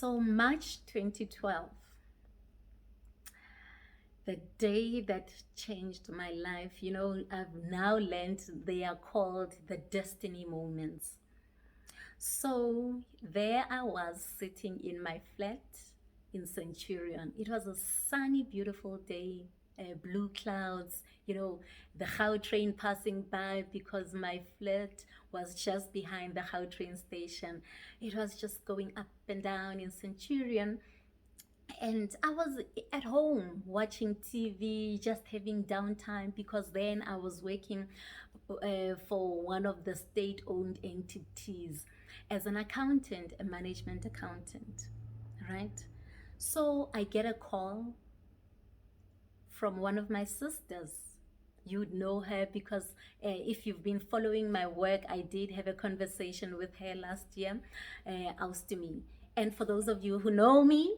So March 2012, the day that changed my life, I've now learned they are called the destiny moments. So there I was sitting in my flat in Centurion. It was a sunny, beautiful day, blue clouds, the train passing by because my flat was just behind the train station. It was just going up and down in Centurion. And I was at home watching TV, just having downtime because then I was working for one of the state owned entities as an accountant, a management accountant, right? So I get a call from one of my sisters. You'd know her because if you've been following my work, I did have a conversation with her last year, Austumi. And for those of you who know me,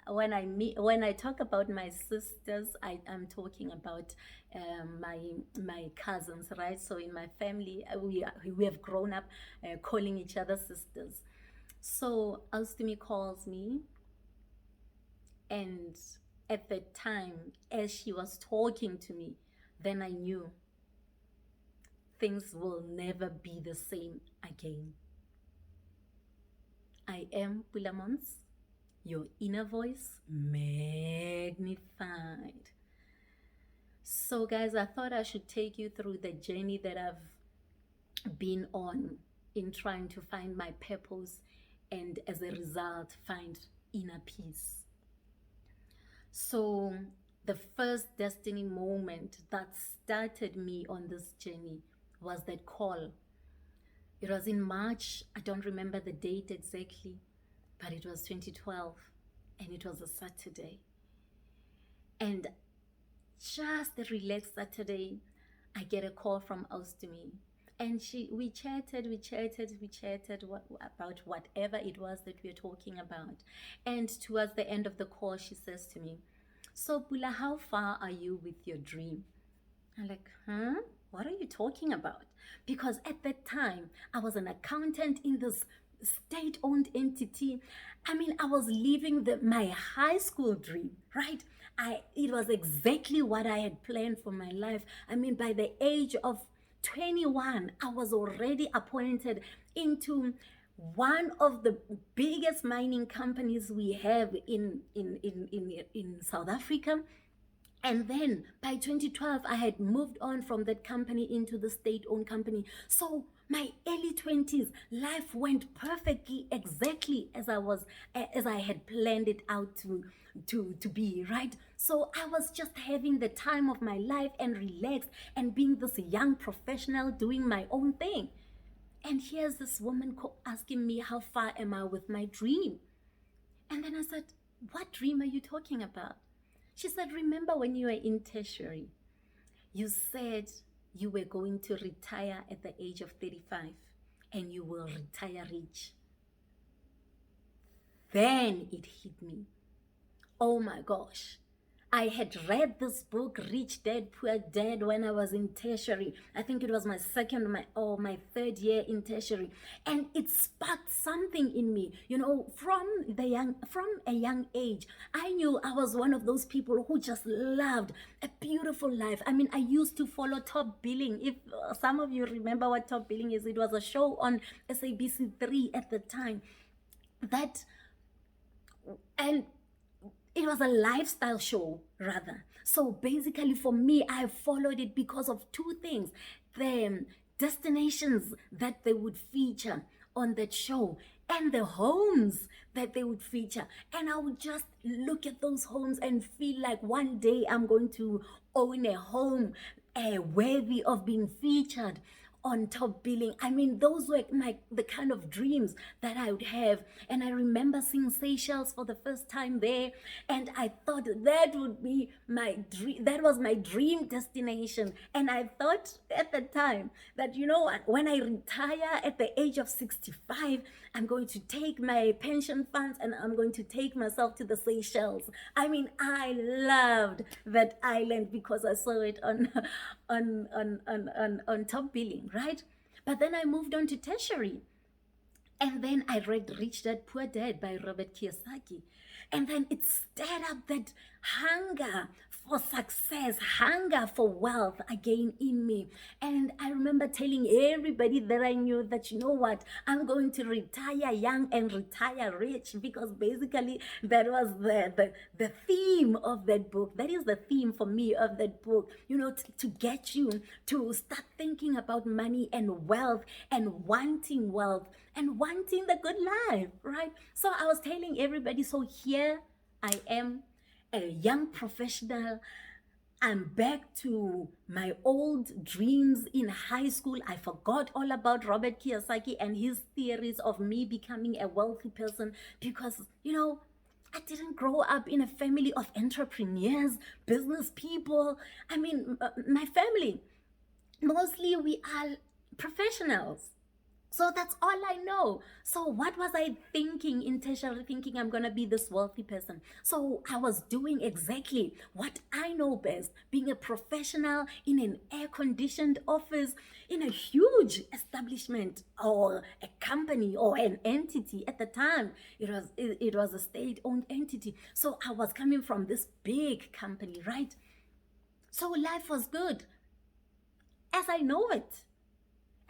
when I talk about my sisters, I'm talking about my cousins, right? So in my family, we have grown up calling each other sisters. So Austumi calls me, and at the time, as she was talking to me, then I knew things will never be the same again. I am Pulaa Montz, your inner voice magnified. So guys, I thought I should take you through the journey that I've been on in trying to find my purpose and as a result find inner peace. So the first destiny moment that started me on this journey was that call. It was in March. I don't remember the date exactly, but it was 2012 and it was a Saturday. And just a relaxed Saturday, I get a call from Austumi. And we chatted about whatever it was that we were talking about. And towards the end of the call, she says to me, "So Pulaa, how far are you with your dream?" I'm like, what are you talking about? Because at that time, I was an accountant in this state-owned entity. I mean, I was living my high school dream, right? It was exactly what I had planned for my life. I mean, by the age of 21, I was already appointed into one of the biggest mining companies we have in South Africa. And then by 2012, I had moved on from that company into the state-owned company. So my early 20s, life went perfectly, exactly as I had planned it out to be, right? So I was just having the time of my life and relaxed and being this young professional doing my own thing. And here's this woman asking me, how far am I with my dream? And then I said, what dream are you talking about? She said, remember when you were in tertiary, you said you were going to retire at the age of 35 and you will retire rich. Then it hit me. Oh my gosh. I had read this book, Rich Dad, Poor Dad, when I was in tertiary. I think it was my third year in tertiary. And it sparked something in me, from a young age. I knew I was one of those people who just loved a beautiful life. I mean, I used to follow Top Billing. If some of you remember what Top Billing is, it was a show on SABC3 at the time. And it was a lifestyle show, rather. So basically for me, I followed it because of two things. The destinations that they would feature on that show and the homes that they would feature. And I would just look at those homes and feel like one day I'm going to own a home worthy of being featured on Top Billing. I mean, those were the kind of dreams that I would have. And I remember seeing Seychelles for the first time there, and I thought that would be my dream. That was my dream destination. And I thought at the time that, when I retire at the age of 65, I'm going to take my pension funds and I'm going to take myself to the Seychelles. I mean, I loved that island because I saw it on Top Billing, right? But then I moved on to tertiary. And then I read Rich Dad Poor Dad by Robert Kiyosaki. And then it stirred up that hunger for success, hunger for wealth again in me. And I remember telling everybody that I knew that, you know what, I'm going to retire young and retire rich, because basically that was the theme of that book. That is the theme for me of that book, you know, to get you to start thinking about money and wealth and wanting wealth and wanting the good life, right? So I was telling everybody, so here I am, a young professional. I'm back to my old dreams in high school. I forgot all about Robert Kiyosaki and his theories of me becoming a wealthy person, because, you know, I didn't grow up in a family of entrepreneurs, business people. I mean, my family, mostly we are professionals. So that's all I know. So what was I thinking, intentionally thinking I'm going to be this wealthy person? So I was doing exactly what I know best, being a professional in an air-conditioned office, in a huge establishment or a company or an entity. At the time, it was a state-owned entity. So I was coming from this big company, right? So life was good as I know it.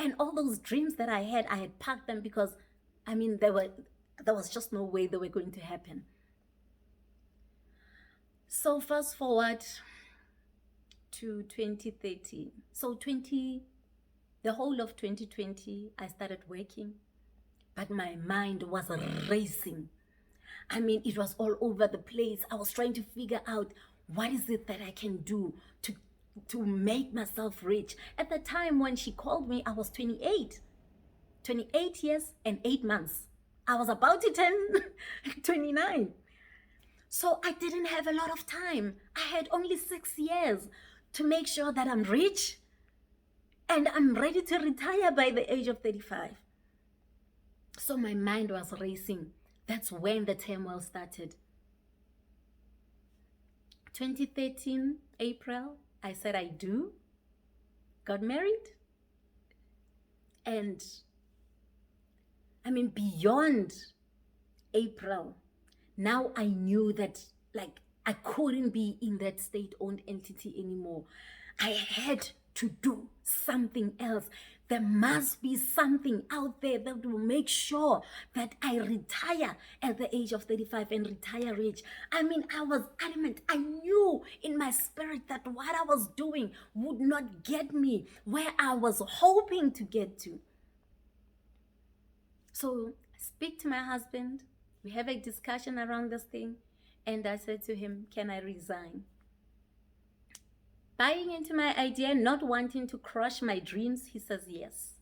And all those dreams that I had parked them, because, I mean, there was just no way they were going to happen. So fast forward to 2030. So the whole of 2020, I started working, but my mind was racing. I mean, it was all over the place. I was trying to figure out, what is it that I can do to make myself rich. At the time when she called me, I was 28 years and 8 months. I was about to turn 29. So I didn't have a lot of time. I had only 6 years to make sure that I'm rich and I'm ready to retire by the age of 35. So my mind was racing. That's when the turmoil started. 2013, April, I said I do, got married. And I mean, beyond April, now I knew that, like, I couldn't be in that state-owned entity anymore. I had to do something else. There must be something out there that will make sure that I retire at the age of 35 and retire rich. I mean, I was adamant. I knew in my spirit that what I was doing would not get me where I was hoping to get to. So I speak to my husband. We have a discussion around this thing. And I said to him, can I resign? Buying into my idea, not wanting to crush my dreams, he says yes.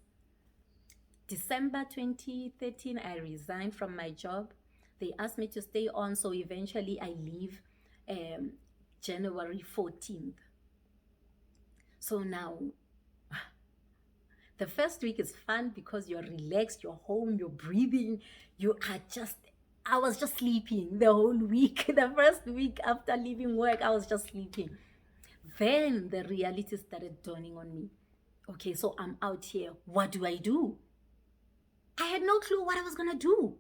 December 2013, I resigned from my job. They asked me to stay on, so eventually I leave January 14th. So now, the first week is fun because you're relaxed, you're home, you're breathing, I was just sleeping the whole week. The first week after leaving work, I was just sleeping. Then the reality started dawning on me. Okay, so I'm out here. What do I do? I had no clue what I was going to do.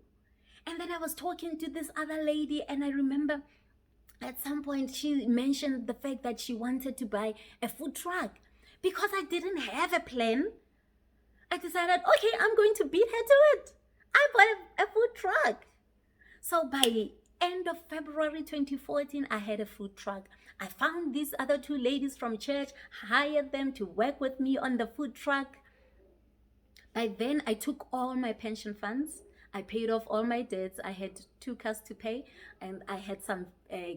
And then I was talking to this other lady, and I remember at some point she mentioned the fact that she wanted to buy a food truck. Because I didn't have a plan, I decided, okay, I'm going to beat her to it. I bought a food truck. So by end of February 2014, I had a food truck. I found these other two ladies from church, hired them to work with me on the food truck. By then, I took all my pension funds. I paid off all my debts. I had 2 cars to pay, and I had some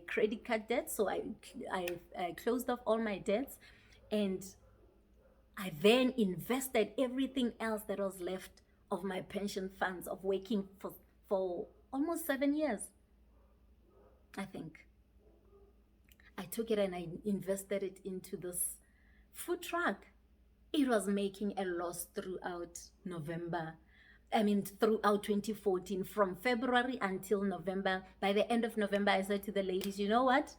credit card debts. So I closed off all my debts, and I then invested everything else that was left of my pension funds of working for almost 7 years, I think. I took it and I invested it into this food truck. It was making a loss throughout throughout 2014, from February until November. By the end of November, I said to the ladies, you know what?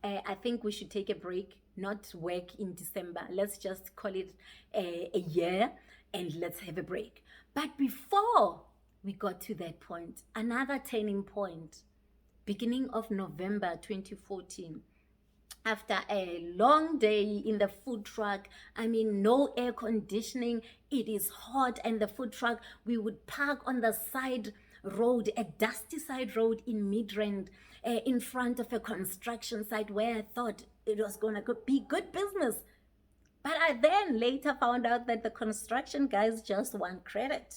I think we should take a break, not work in December. Let's just call it a year. and let's have a break. But before we got to that point, another turning point, beginning of November 2014, after a long day in the food truck, I mean, no air conditioning, it is hot, and the food truck, we would park on the side road, a dusty side road in Midrand, in front of a construction site where I thought it was going to be good business. But I then later found out that the construction guys just want credit.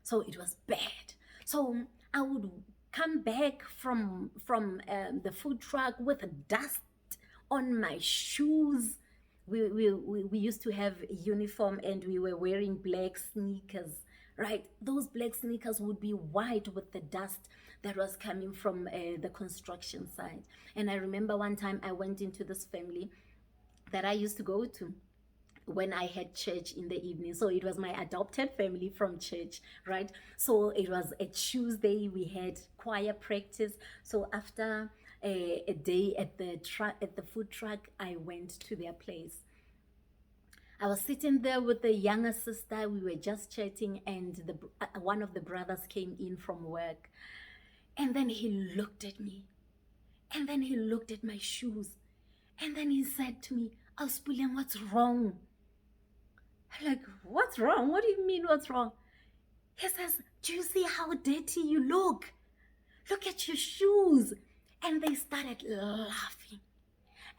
So it was bad. So I would come back from the food truck with dust on my shoes. We used to have a uniform and we were wearing black sneakers, right? Those black sneakers would be white with the dust that was coming from the construction site. And I remember one time I went into this family that I used to go to when I had church in the evening. So it was my adopted family from church, right? So it was a Tuesday, we had choir practice. So after a day at the food truck, I went to their place. I was sitting there with the younger sister. We were just chatting, and one of the brothers came in from work, and then he looked at me, and then he looked at my shoes, and then he said to me, "Auspuleng, what's wrong?" I'm like, "What's wrong? What do you mean, what's wrong?" He says, "Do you see how dirty you look? Look at your shoes." And they started laughing.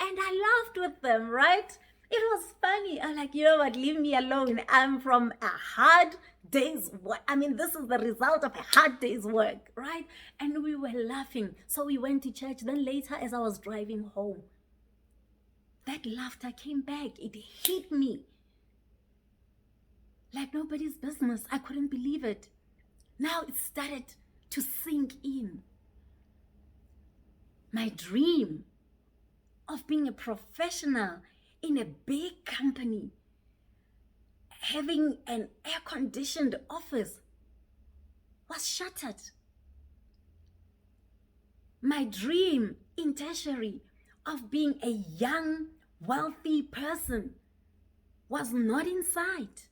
And I laughed with them, right? It was funny. I'm like, you know what, leave me alone. I'm from a hard day's work. I mean, this is the result of a hard day's work, right? And we were laughing. So we went to church. Then later, as I was driving home, that laughter came back. It hit me like nobody's business. I couldn't believe it. Now it started to sink in. My dream of being a professional in a big company, having an air-conditioned office, was shattered. My dream in tertiary of being a young, wealthy person was not in sight.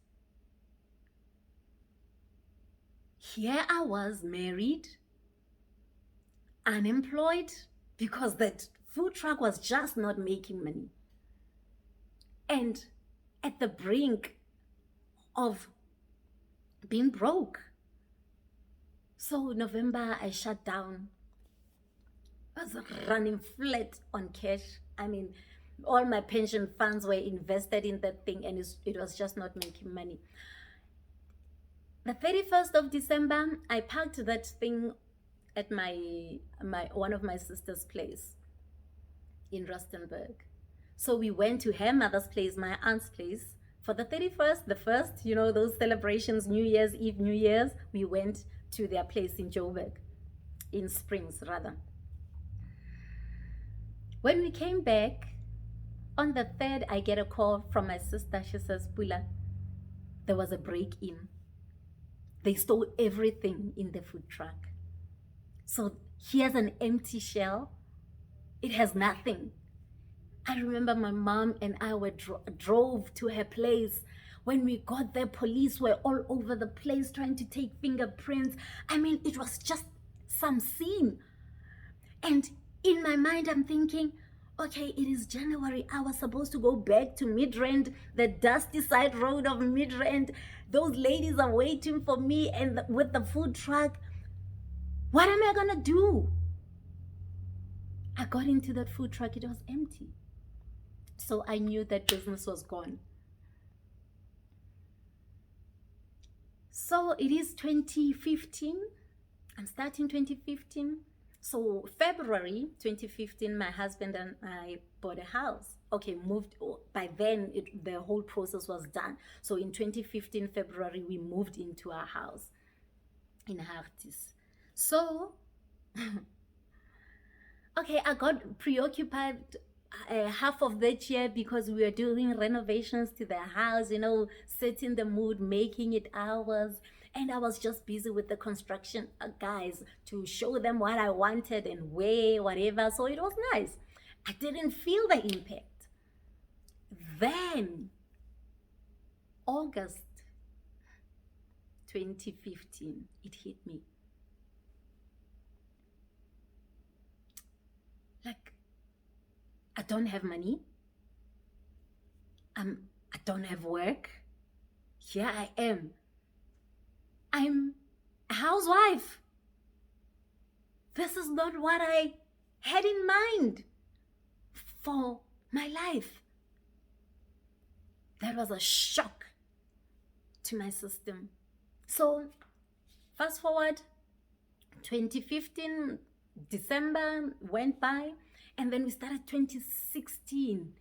Here I was, married, unemployed, because that food truck was just not making money, and at the brink of being broke. So November, I shut down. I was running flat on cash. I mean, all my pension funds were invested in that thing, and it was just not making money. The 31st of December, I packed that thing at my one of my sister's place in Rustenburg. So we went to her mother's place, my aunt's place, for the 31st, the first, you know, those celebrations, New Year's Eve, New Year's, we went to their place in Joburg, in Springs rather. When we came back, on the 3rd, I get a call from my sister. She says, "Pulaa, there was a break-in. They stole everything in the food truck. So here's an empty shell. It has nothing." I remember my mom and I drove to her place. When we got there, police were all over the place trying to take fingerprints. I mean, it was just some scene. And in my mind, I'm thinking, okay, it is January. I was supposed to go back to Midrand, the dusty side road of Midrand. Those ladies are waiting for me and with the food truck. What am I going to do? I got into that food truck. It was empty. So I knew that business was gone. So it is 2015. I'm starting 2015. So February 2015, my husband and I bought a house. Okay, moved. By then, the whole process was done. So in 2015, February, we moved into our house in Hartis. So, okay, I got preoccupied half of that year because we were doing renovations to the house, you know, setting the mood, making it ours. And I was just busy with the construction guys to show them what I wanted and where, whatever. So it was nice. I didn't feel the impact. Then, August 2015, it hit me. Like, I don't have money. I don't have work. Here I am. I'm a housewife. This is not what I had in mind for my life. That was a shock to my system. So, fast forward, 2015, December went by, and then we started 2016.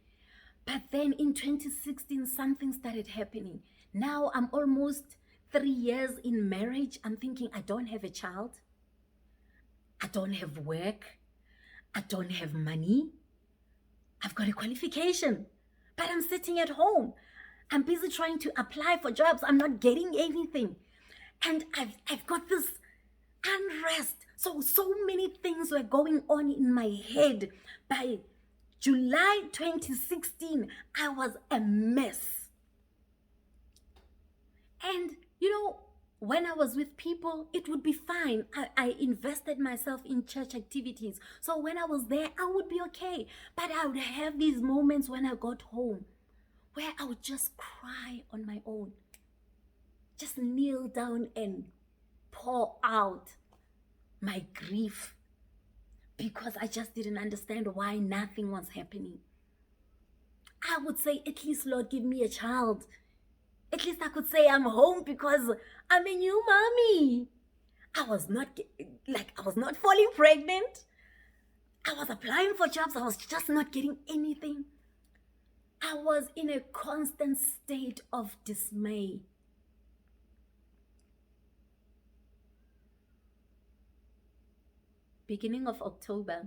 But then in 2016, something started happening. Now I'm almost 3 years in marriage. I'm thinking, I don't have a child. I don't have work. I don't have money. I've got a qualification, but I'm sitting at home. I'm busy trying to apply for jobs. I'm not getting anything. And I've got this unrest. So many things were going on in my head. By July 2016, I was a mess. And, when I was with people, it would be fine. I invested myself in church activities. So when I was there, I would be okay. But I would have these moments when I got home where I would just cry on my own. Just kneel down and pour out my grief because I just didn't understand why nothing was happening. I would say, at least, Lord, give me a child. At least I could say I'm home because I'm a new mommy. I was not falling pregnant. I was applying for jobs. I was just not getting anything. I was in a constant state of dismay. Beginning of October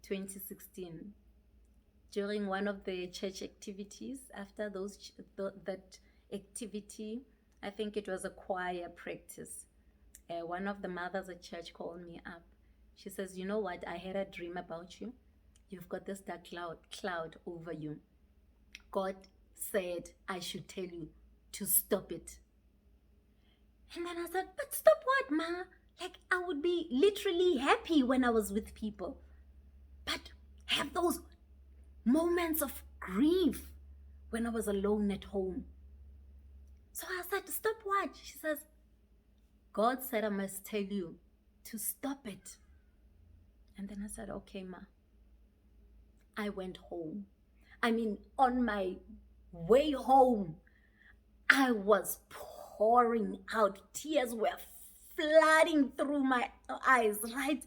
2016, during one of the church activities, after that activity, I think it was a choir practice, one of the mothers at church called me up. She says, you know what, I had a dream about you. You've got this dark cloud over you. God said I should tell you to stop it. And then I said, but stop what, Ma? Like, I would be literally happy when I was with people, but have those moments of grief when I was alone at home. So I said, stop what? She says, God said I must tell you to stop it. And then I said, okay, Ma. I went home. On my way home, I was pouring out. Tears were flooding through my eyes, right?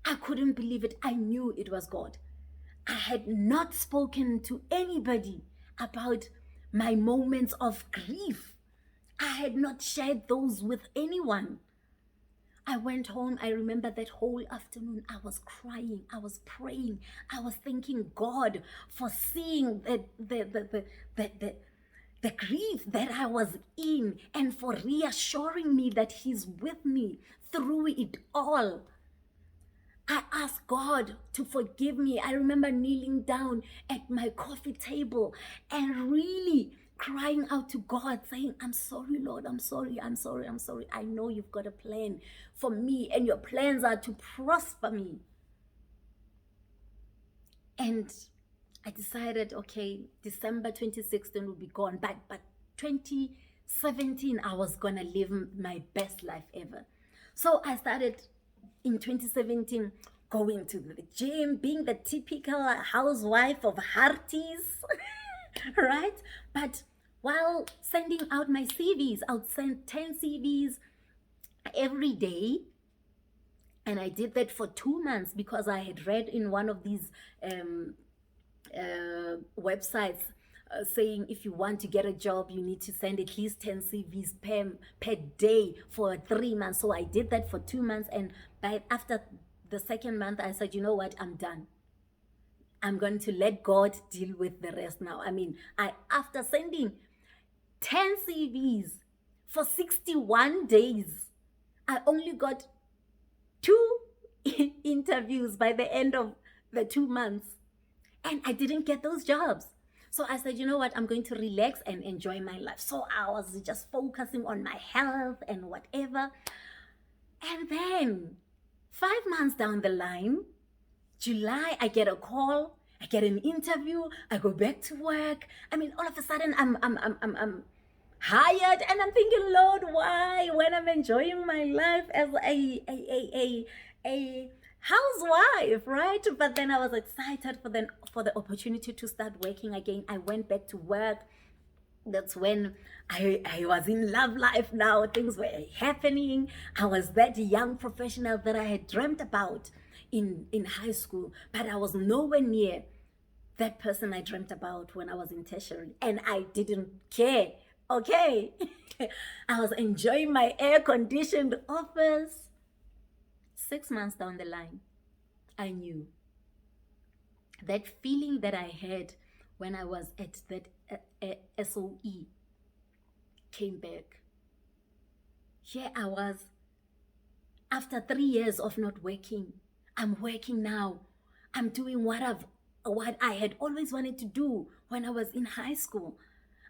I couldn't believe it. I knew it was God. I had not spoken to anybody about my moments of grief. I had not shared those with anyone. I went home. I remember that whole afternoon I was crying. I was praying. I was thanking God for seeing the grief that I was in and for reassuring me that He's with me through it all. I asked God to forgive me. I remember kneeling down at my coffee table and really crying out to God, saying, I'm sorry, Lord, I'm sorry. I know you've got a plan for me and your plans are to prosper me. And I decided, okay, December 2016 will be gone, but 2017, I was going to live my best life ever. So I started in 2017 going to the gym, being the typical housewife of hearties, right? But while sending out my CVs, I would send 10 CVs every day. And I did that for 2 months because I had read in one of these websites saying if you want to get a job, you need to send at least 10 CVs per day for 3 months. So I did that for 2 months. And after the second month, I said, you know what, I'm done. I'm going to let God deal with the rest now. After sending 10 CVs for 61 days, I only got 2 interviews by the end of the 2 months. And I didn't get those jobs. So I said, you know what, I'm going to relax and enjoy my life. So I was just focusing on my health and whatever. And then 5 months down the line, July, I get a call, I get an interview, I go back to work. I mean, all of a sudden I'm hired, and I'm thinking, Lord, why? When I'm enjoying my life as a housewife, right? But then I was excited for the opportunity to start working again. I went back to work. That's when I was in love life now. Things were happening. I was that young professional that I had dreamt about in high school, but I was nowhere near that person I dreamt about when I was in tertiary, and I didn't care. Okay. I was enjoying my air-conditioned office. 6 months down the line, I knew that feeling that I had when I was at that SOE came back. Here I was, after 3 years of not working. I'm working now. I'm doing what I had always wanted to do when I was in high school.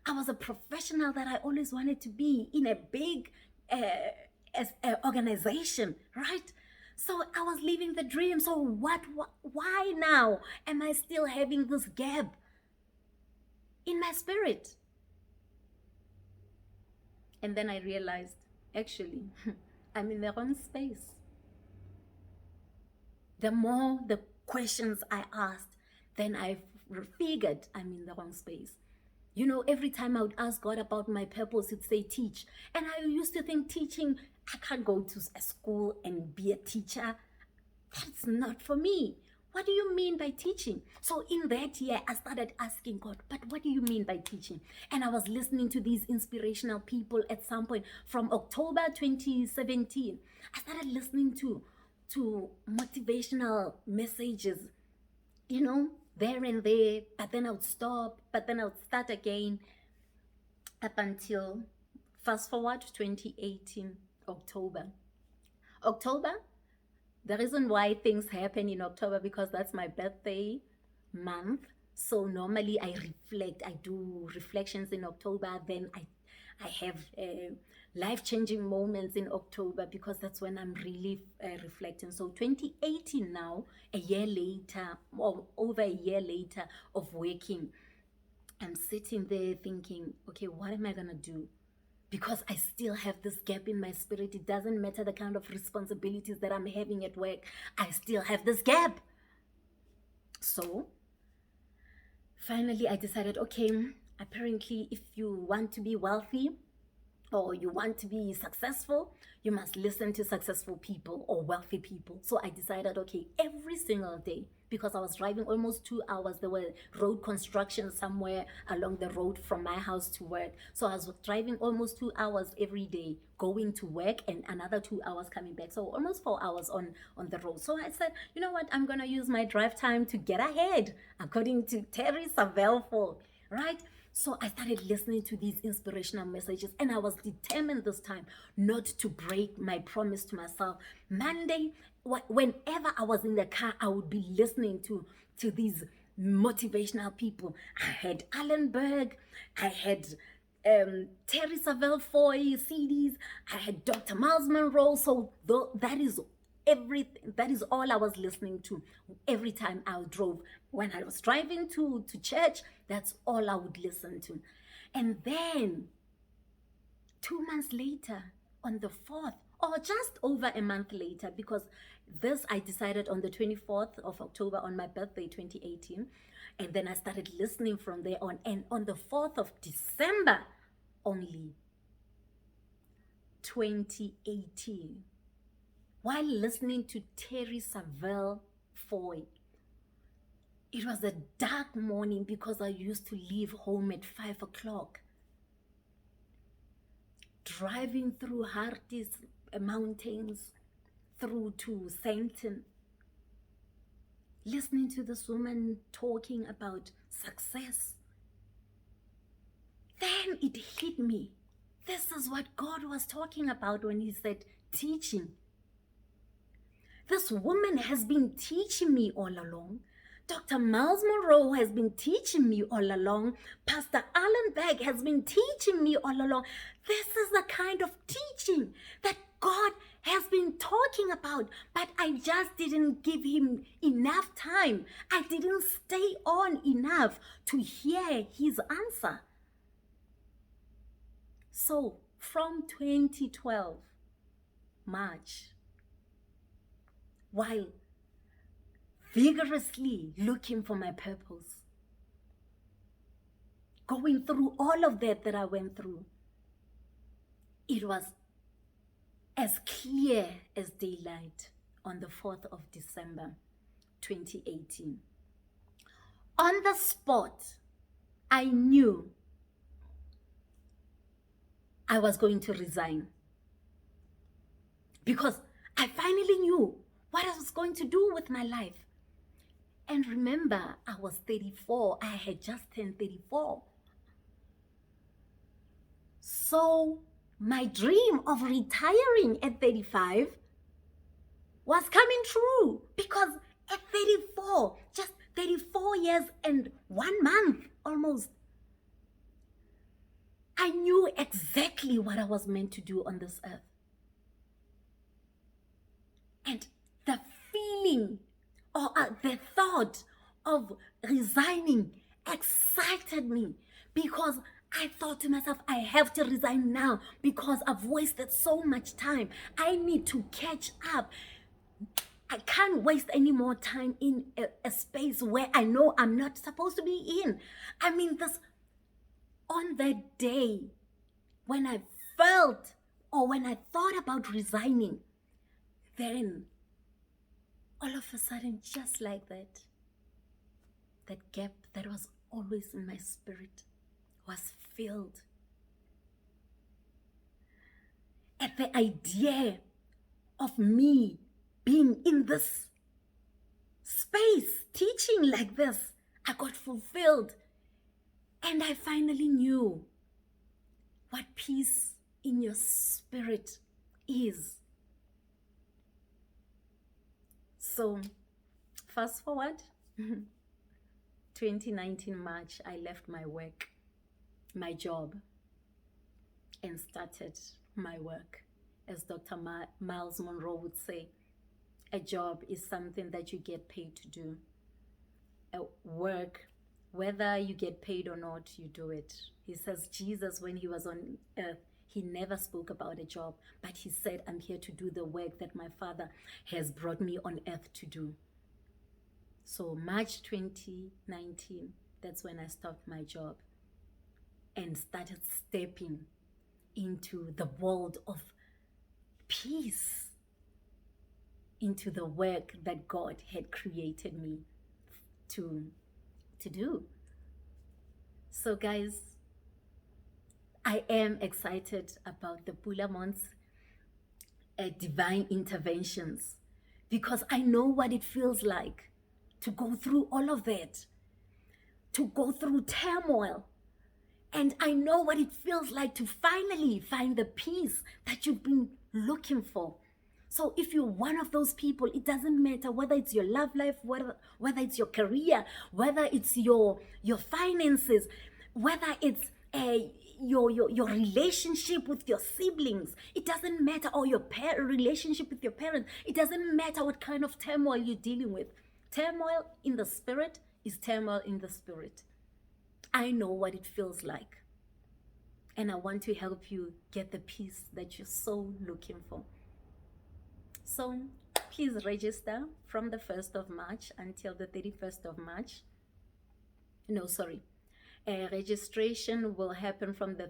I was a professional that I always wanted to be in a big organization, right? So I was living the dream. So why now am I still having this gap in my spirit? And then I realized, actually, I'm in the wrong space. The more the questions I asked, then I figured I'm in the wrong space. You know, every time I would ask God about my purpose, he'd say, teach. And I used to think teaching, I can't go to a school and be a teacher. That's not for me. What do you mean by teaching? So in that year, I started asking God, but what do you mean by teaching? And I was listening to these inspirational people at some point from October 2017. I started listening to motivational messages, you know, there and there, but then I would stop, but then I would start again up until, fast forward, 2018, October. The reason why things happen in October, because that's my birthday month. So normally I reflect, I do reflections in October, then I have life-changing moments in October, because that's when I'm really reflecting. So 2018 now, a year later, or over a year later of working, I'm sitting there thinking, okay, what am I going to do? Because I still have this gap in my spirit. It doesn't matter the kind of responsibilities that I'm having at work. I still have this gap. So finally I decided, okay, apparently if you want to be wealthy or you want to be successful, you must listen to successful people or wealthy people. So I decided, okay, every single day, because I was driving almost 2 hours, there were road construction somewhere along the road from my house to work. So I was driving almost 2 hours every day going to work, and another 2 hours coming back. So almost 4 hours on the road. So I said, you know what, I'm going to use my drive time to get ahead, according to Terry Savelle, right? So I started listening to these inspirational messages, and I was determined this time not to break my promise to myself. Monday, whenever I was in the car, I would be listening to these motivational people. I had Alan Berg, I had Terry Savelle Foy CDs, I had Dr. Miles Monroe. So that is everything. That is all I was listening to every time I drove. When I was driving to church, that's all I would listen to. And then 2 months later, on the 4th, or just over a month later, because this I decided on the 24th of October, on my birthday, 2018. And then I started listening from there on. And on the 4th of December only, 2018, while listening to Terry Savelle Foy, it was a dark morning, because I used to leave home at 5 o'clock. Driving through Harties mountains, through to Sainton, listening to this woman talking about success. Then it hit me. This is what God was talking about when he said teaching. This woman has been teaching me all along. Dr. Miles Monroe has been teaching me all along. Pastor Alan Beck has been teaching me all along. This is the kind of teaching that God has been talking about, but I just didn't give him enough time. I didn't stay on enough to hear his answer. So from 2012, March, while vigorously looking for my purpose, going through all of that I went through, it was as clear as daylight on the 4th of December, 2018. On the spot, I knew I was going to resign because I finally knew what I was going to do with my life. And remember, I was 34. I had just turned 34. So my dream of retiring at 35 was coming true, because at 34, just 34 years and 1 month almost, I knew exactly what I was meant to do on this earth. And the feeling or the thought of resigning excited me, because I thought to myself, I have to resign now because I've wasted so much time. I need to catch up. I can't waste any more time in a space where I know I'm not supposed to be in. I mean, on that day when I felt or when I thought about resigning, then all of a sudden, just like that gap that was always in my spirit was filled. At the idea of me being in this space, teaching like this, I got fulfilled. And I finally knew what peace in your spirit is. So, fast forward, 2019 March, I left my work, my job, and started my work. As Dr. Miles Monroe would say, a job is something that you get paid to do. A work, whether you get paid or not, you do it. He says Jesus, when he was on earth, he never spoke about a job, but he said, I'm here to do the work that my Father has brought me on earth to do. So March 2019, that's when I stopped my job and started stepping into the world of peace, into the work that God had created me to do. So guys, I am excited about the Pulaa Montz Divine Interventions, because I know what it feels like to go through all of that, to go through turmoil. And I know what it feels like to finally find the peace that you've been looking for. So if you're one of those people, it doesn't matter whether it's your love life, whether it's your career, whether it's your finances, whether it's your relationship with your siblings. It doesn't matter, or your relationship with your parents. It doesn't matter what kind of turmoil you're dealing with. Turmoil in the spirit is turmoil in the spirit. I know what it feels like. And I want to help you get the peace that you're so looking for. So please register from the 1st of March until the 31st of March. No, sorry. Registration will happen from the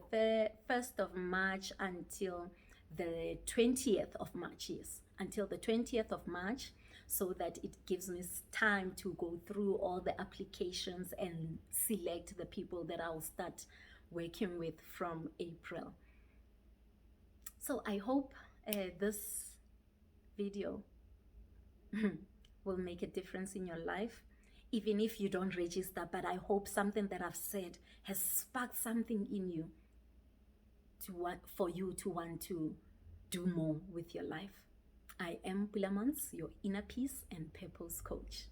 1st of March until the 20th of March, yes. Until the 20th of March, so that it gives me time to go through all the applications and select the people that I'll start working with from April. So I hope this video will make a difference in your life, even if you don't register. But I hope something that I've said has sparked something in you for you to want to do more with your life. I am Pulaa Montz, your inner peace and purpose coach.